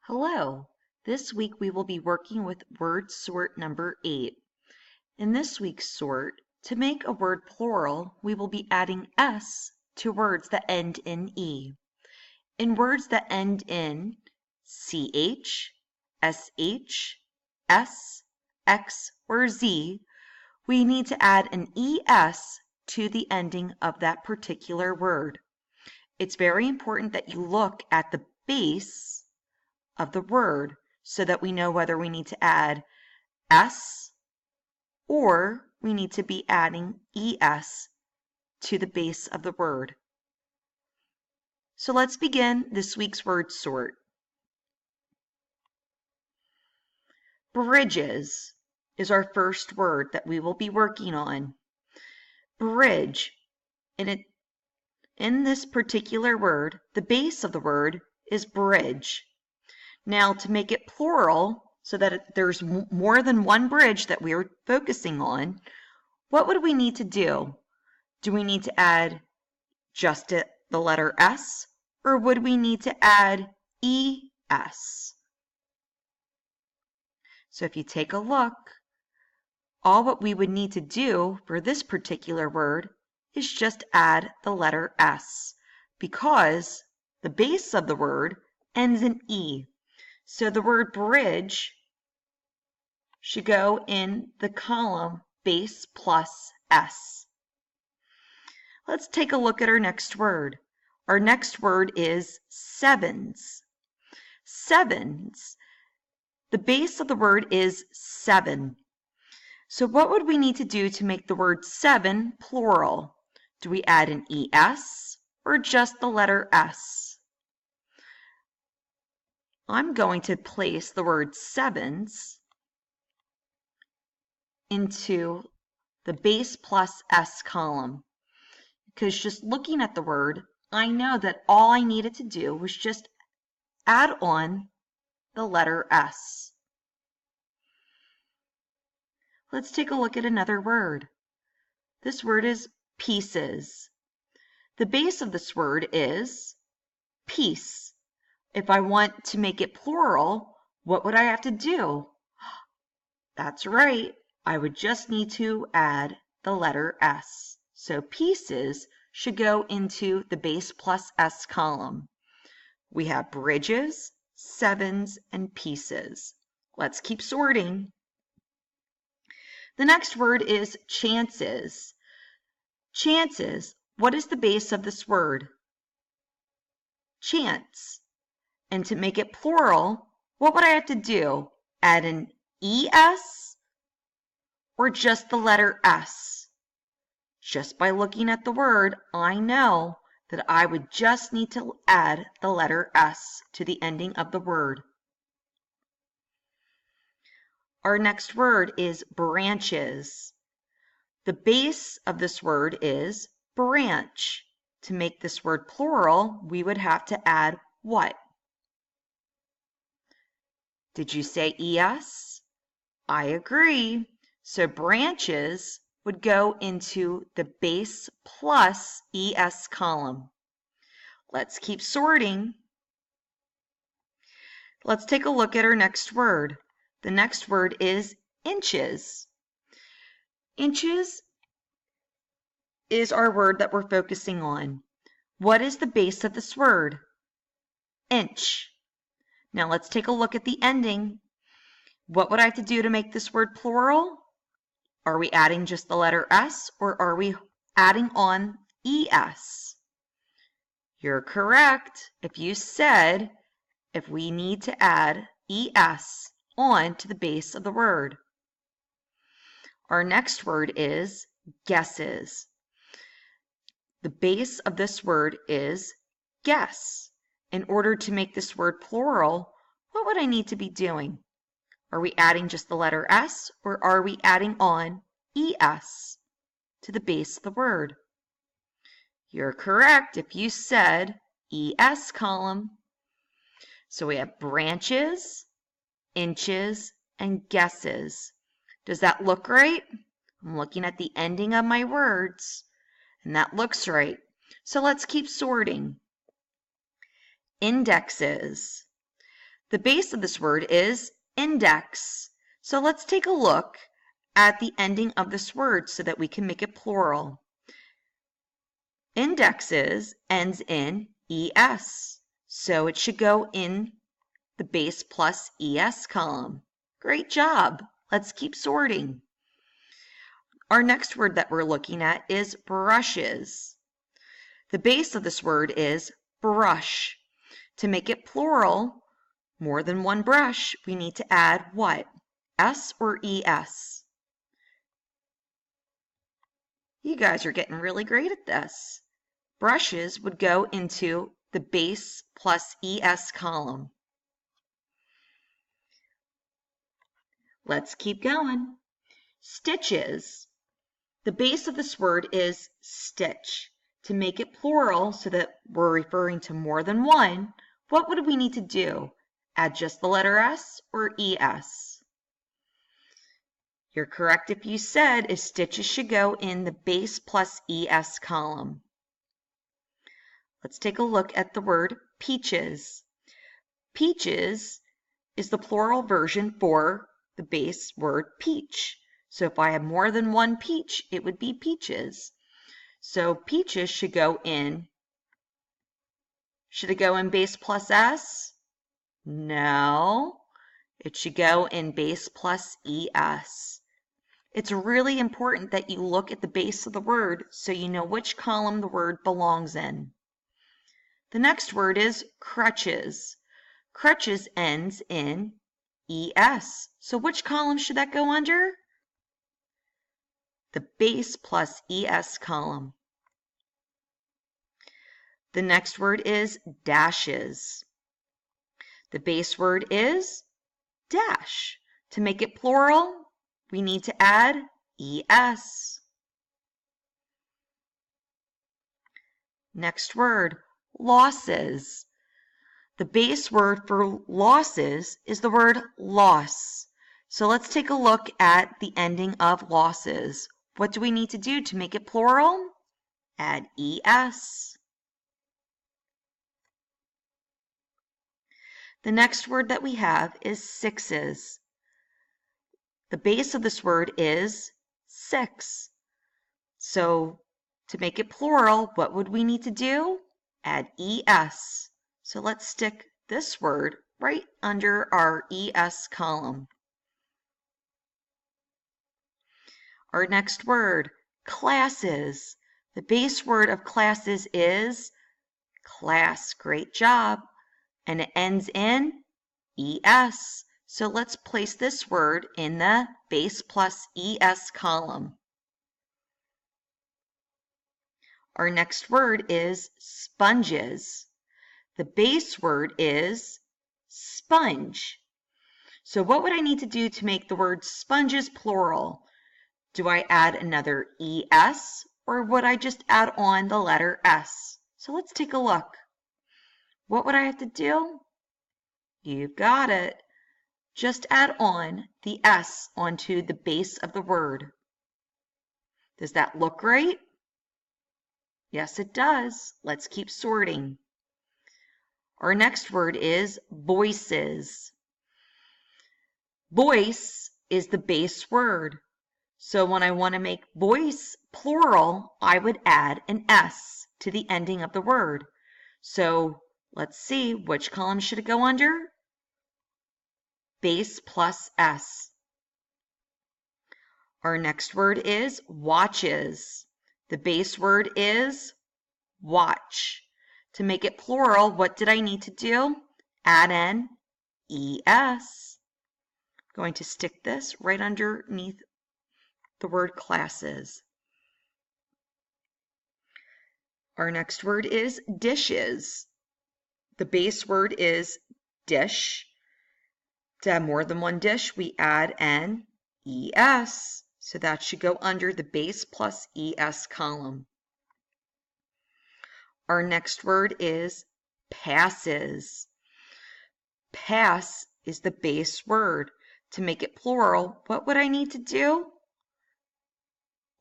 Hello, this week we will be working with word sort number 8. In this week's sort, to make a word plural, we will be adding S to words that end in E. In words that end in CH, SH, S, X, or Z, we need to add an ES to the ending of that particular word. It's very important that you look at the base of the word so that we know whether we need to add S or we need to be adding ES to the base of the word. So let's begin this week's word sort. Bridges is our first word that we will be working on. Bridge. In this particular word, the base of the word is bridge. Now, to make it plural, so that there's more than one bridge that we're focusing on, what would we need to do? Do we need to add just the letter S, or would we need to add ES? So if you take a look, all what we would need to do for this particular word is just add the letter S, because the base of the word ends in E. So the word bridge should go in the column base plus S. Let's take a look at our next word. Our next word is sevens. Sevens. The base of the word is 7. So what would we need to do to make the word 7 plural? Do we add an ES or just the letter S? I'm going to place the word sevens into the base plus S column, because just looking at the word, I know that all I needed to do was just add on the letter S. Let's take a look at another word. This word is pieces. The base of this word is piece. If I want to make it plural, what would I have to do? That's right, I would just need to add the letter S. So pieces should go into the base plus S column. We have bridges, sevens, and pieces. Let's keep sorting. The next word is chances. Chances. What is the base of this word? Chance. And to make it plural, what would I have to do? Add an ES or just the letter S? Just by looking at the word, I know that I would just need to add the letter S to the ending of the word. Our next word is branches. The base of this word is branch. To make this word plural, we would have to add what? Did you say ES? I agree. So branches would go into the base plus ES column. Let's keep sorting. Let's take a look at our next word. The next word is inches. Inches is our word that we're focusing on. What is the base of this word? Inch. Now let's take a look at the ending. What would I have to do to make this word plural? Are we adding just the letter S or are we adding on ES? You're correct. If you said if we need to add ES on to the base of the word. Our next word is guesses. The base of this word is guess. In order to make this word plural, what would I need to be doing? Are we adding just the letter S or are we adding on ES to the base of the word? You're correct if you said ES column. So we have branches, inches, and guesses. Does that look right? I'm looking at the ending of my words, and that looks right. So let's keep sorting. Indexes. The base of this word is index. So let's take a look at the ending of this word so that we can make it plural. Indexes ends in es, so it should go in the base plus es column. Great job. Let's keep sorting. Our next word that we're looking at is brushes. The base of this word is brush. To make it plural, more than one brush, we need to add what? S or es? You guys are getting really great at this. Brushes would go into the base plus es column. Let's keep going. Stitches. The base of this word is stitch. To make it plural so that we're referring to more than one, what would we need to do? Add just the letter S or es? You're correct if you said if stitches should go in the base plus es column. Let's take a look at the word peaches. Peaches is the plural version for the base word peach. So if I have more than one peach, it would be peaches. So peaches should go in base plus S? No, it should go in base plus es. It's really important that you look at the base of the word so you know which column the word belongs in. The next word is crutches. Crutches ends in es. So which column should that go under? The base plus es column. The next word is dashes. The base word is dash. To make it plural, we need to add es. Next word, losses. The base word for losses is the word loss. So let's take a look at the ending of losses. What do we need to do to make it plural? Add es. The next word that we have is sixes. The base of this word is six. So to make it plural, what would we need to do? Add es. So let's stick this word right under our es column. Our next word, classes. The base word of classes is class. Great job. And it ends in es. So let's place this word in the base plus es column. Our next word is sponges. The base word is sponge. So what would I need to do to make the word sponges plural? Do I add another es or would I just add on the letter S? So let's take a look. What would I have to do? You've got it. Just add on the S onto the base of the word. Does that look right? Yes, it does. Let's keep sorting. Our next word is voices. Voice is the base word. So when I want to make voice plural, I would add an S to the ending of the word. So let's see, which column should it go under? Base plus S. Our next word is watches. The base word is watch. To make it plural, what did I need to do? Add an es. I'm going to stick this right underneath the word classes. Our next word is dishes. The base word is dish. To have more than one dish, we add an es. So that should go under the base plus es column. Our next word is passes. Pass is the base word. To make it plural, what would I need to do?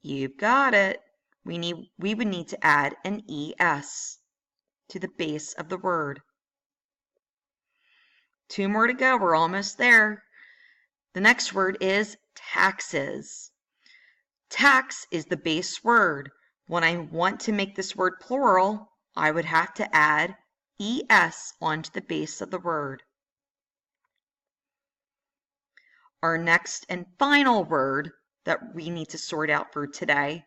You've got it. We would need to add an es to the base of the word. 2 more to go. We're almost there. The next word is taxes. Tax is the base word. When I want to make this word plural, I would have to add ES onto the base of the word. Our next and final word that we need to sort out for today,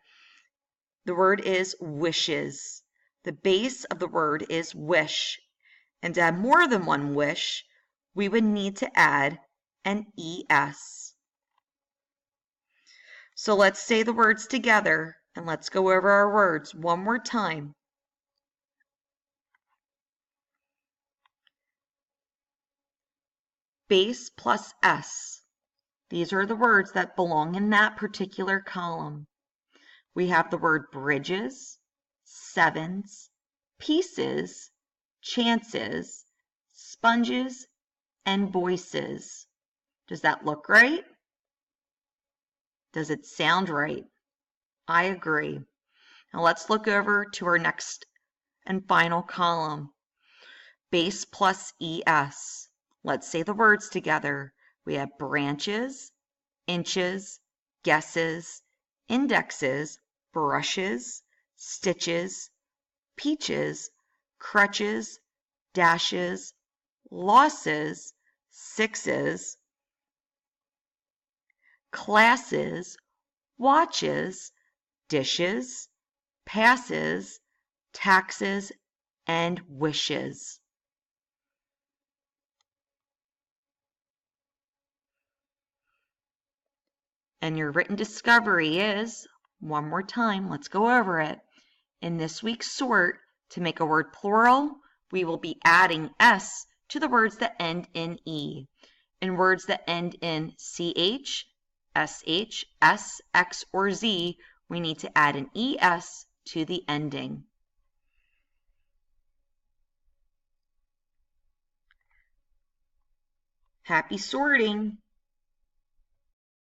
the word is wishes. The base of the word is wish. And to have more than one wish, we would need to add an ES. So let's say the words together and let's go over our words one more time. Base plus S. These are the words that belong in that particular column. We have the word bridges, sevens, pieces, chances, sponges, and voices. Does that look right? Does it sound right? I agree. Now let's look over to our next and final column. Base plus ES. Let's say the words together. We have branches, inches, guesses, indexes, brushes, stitches, peaches, crutches, dashes, losses, sixes, classes, watches, dishes, passes, taxes, and wishes. And your written discovery is, one more time, let's go over it. In this week's sort, to make a word plural, we will be adding S to the words that end in E. In words that end in CH, SH, S, X, or Z, we need to add an ES to the ending. Happy sorting!